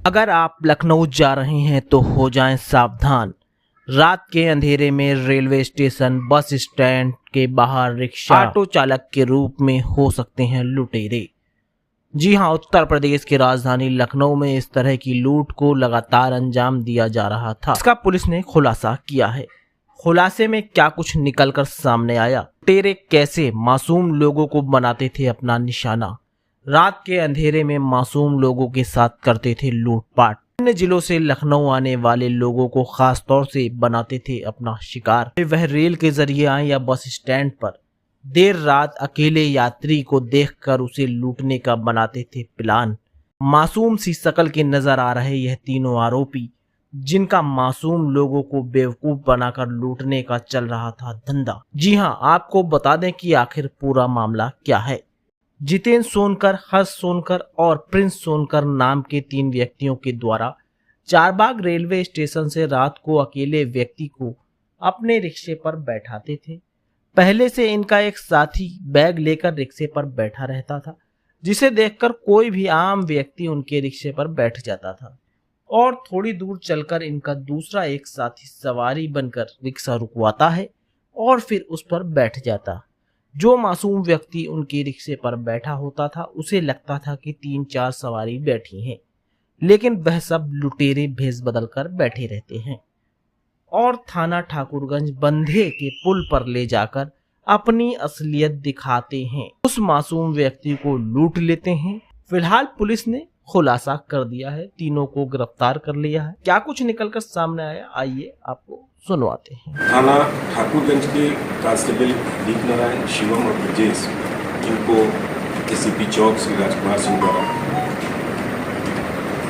अगर आप लखनऊ जा रहे हैं तो हो जाएं सावधान। रात के अंधेरे में रेलवे स्टेशन, बस स्टैंड के बाहर रिक्शा, ऑटो चालक के रूप में हो सकते हैं लुटेरे। जी हां, उत्तर प्रदेश की राजधानी लखनऊ में इस तरह की लूट को लगातार अंजाम दिया जा रहा था। इसका पुलिस ने खुलासा किया है। खुलासे में क्या कुछ निकलकर सामने आया, लुटेरे कैसे मासूम लोगों को बनाते थे अपना निशाना, रात के अंधेरे में मासूम लोगों के साथ करते थे लूटपाट, अन्य जिलों से लखनऊ आने वाले लोगों को खास तौर से बनाते थे अपना शिकार। वह रेल के जरिए आए या बस स्टैंड पर देर रात अकेले यात्री को देखकर उसे लूटने का बनाते थे प्लान। मासूम सी शकल के नजर आ रहे यह तीनों आरोपी, जिनका मासूम लोगों को बेवकूफ बनाकर लूटने का चल रहा था धंधा। जी हां, आपको बता दें कि आखिर पूरा मामला क्या है। जितेंद्र सोनकर, हर्ष सोनकर और प्रिंस सोनकर नाम के 3 व्यक्तियों के द्वारा चारबाग रेलवे स्टेशन से रात को अकेले व्यक्ति को अपने रिक्शे पर बैठाते थे। पहले से इनका एक साथी बैग लेकर रिक्शे पर बैठा रहता था, जिसे देखकर कोई भी आम व्यक्ति उनके रिक्शे पर बैठ जाता था और थोड़ी दूर चलकर इनका दूसरा एक साथी सवारी बनकर रिक्शा रुकवाता है और फिर उस पर बैठ जाता। जो मासूम व्यक्ति उनके रिक्शे पर बैठा होता था उसे लगता था कि 3-4 सवारी बैठी हैं, लेकिन वह सब लुटेरे भेष बदलकर बैठे रहते हैं और थाना ठाकुरगंज बंधे के पुल पर ले जाकर अपनी असलियत दिखाते हैं। उस मासूम व्यक्ति को लूट लेते हैं। फिलहाल पुलिस ने खुलासा कर दिया है, तीनों को गिरफ्तार कर लिया है। क्या कुछ निकलकर सामने आया, आइए आपको सुनवाते हैं। थाना ठाकुरगंज के कांस्टेबल दीप नारायण, शिवम और ब्रजेश, इनको एसीपी चौक श्री राजकुमार सिंह द्वारा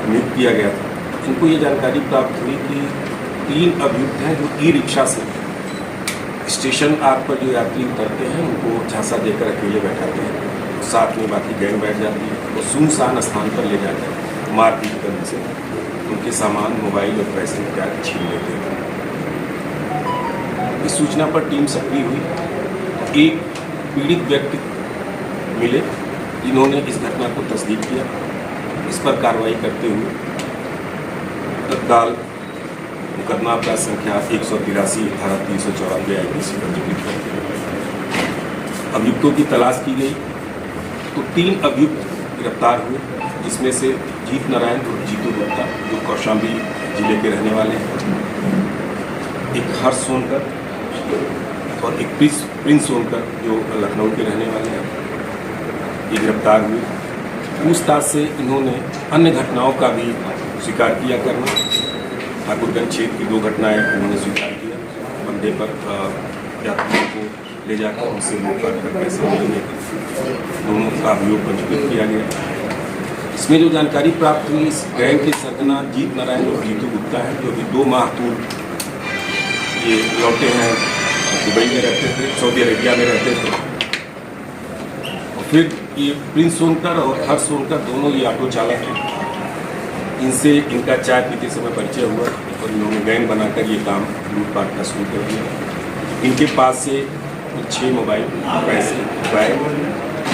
नियुक्त किया गया था। इनको ये जानकारी प्राप्त हुई कि 3 अभियुक्त हैं जो ई रिक्शा से स्टेशन आग पर जो यात्री उतरते हैं उनको झांसा देकर अकेले बैठाते हैं, साथ में बाकी गैंग बैठ जाती है और सुनसान स्थान पर ले जाकर मारपीट करने से उनके सामान, मोबाइल और पैसे इत्यादि छीन लेते हैं। इस सूचना पर टीम सक्रिय हुई। एक पीड़ित व्यक्ति मिले जिन्होंने इस घटना को तस्दीक किया। इस पर कार्रवाई करते हुए तत्काल मुकदमा अपराध संख्या 183 धारा 394 IPC पंजीकृत करके अभियुक्तों की तलाश की गई तो 3 अभियुक्त गिरफ्तार हुए, जिसमें से जीत नारायण और जीतू गुप्ता जो कौशाम्बी जिले के रहने वाले हैं, एक हर्ष सोनकर और एक प्रिंस सोनकर जो लखनऊ के रहने वाले हैं, ये गिरफ्तार हुए। पूछताछ से इन्होंने अन्य घटनाओं का भी स्वीकार किया करना। ठाकुरगंज क्षेत्र की 2 घटनाएं उन्होंने स्वीकार किया। बंदे पर यात्रियों को ले जाकर उनसे लूटपाट कर पैसे लेने का दोनों का अभियोग पंजीकृत किया गया। इसमें जो जानकारी प्राप्त हुई, इस गैंग के सरगना जीत नारायण और जीतू गुप्ता है, जो कि 2 माह पूर्व ये लौटे हैं, दुबई में रहते थे, सऊदी अरेबिया में रहते थे। और फिर ये प्रिंस सोनकर और हर्ष सोनकर दोनों ये ऑटो चालक हैं। इनसे इनका चाय पीते समय परिचय हुआ और इन्होंने गैंग बनाकर ये काम लूटपाट का शुरू कर दिया। इनके पास से 6 मोबाइल, पैसे, बैग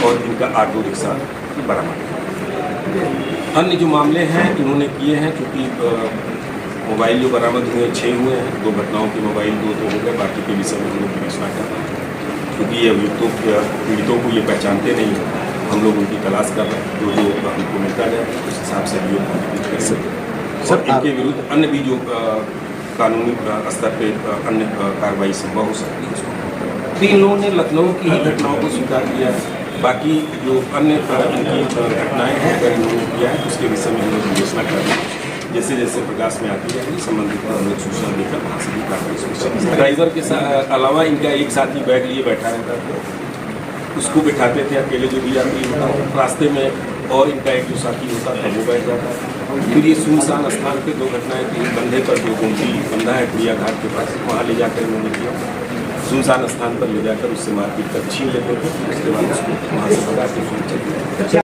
और इनका ऑटो रिक्शा बरामद। अन्य जो मामले हैं इन्होंने किए हैं, क्योंकि मोबाइल जो बरामद हुए 6 हुए हैं, 2 घटनाओं के मोबाइल 2 हो गए, बाकी के विषय में हम लोग पूछना चाहते हैं, क्योंकि ये अभियुक्तों पीड़ितों को ये पहचानते नहीं हैं। हम लोग उनकी तलाश कर रहे हैं, जो हमको मिलता जाए उस हिसाब से अभियोग पंजीकृत कर सकते। सर, इनके विरुद्ध अन्य भी जो कानूनी स्तर पर अन्य कार्रवाई संभव हो सकती है उसको। 3 लोगों ने लखनऊ की ही घटनाओं को स्वीकार किया है, बाकी जो अन्य इनकी घटनाएँ हैं अगर इन्होंने किया है उसके विषय में हम लोग विवेचना कर रहे हैं। जैसे जैसे प्रकाश में आती जाएगी संबंधित हम लोग सूचना देकर वहाँ से भी कार्रवाई। ड्राइवर के अलावा इनका एक साथी बैग लिए बैठा रहता था, उसको बिठाते थे अकेले जो भी यात्री होता है। रास्ते में और इनका एक जो साथी होता था वो बैठ जाता है। फिर ये सुनसान स्थान पे 2 घटनाएं थी। बंधे पर जो गुमटी बंधा है कुड़िया घाट के पास, वहाँ ले जाकर इन्होंने किया। सुनसान स्थान पर ले जाकर उससे मारपीट कर छीन लेते थे, उसके बाद उसको वहाँ से भगा के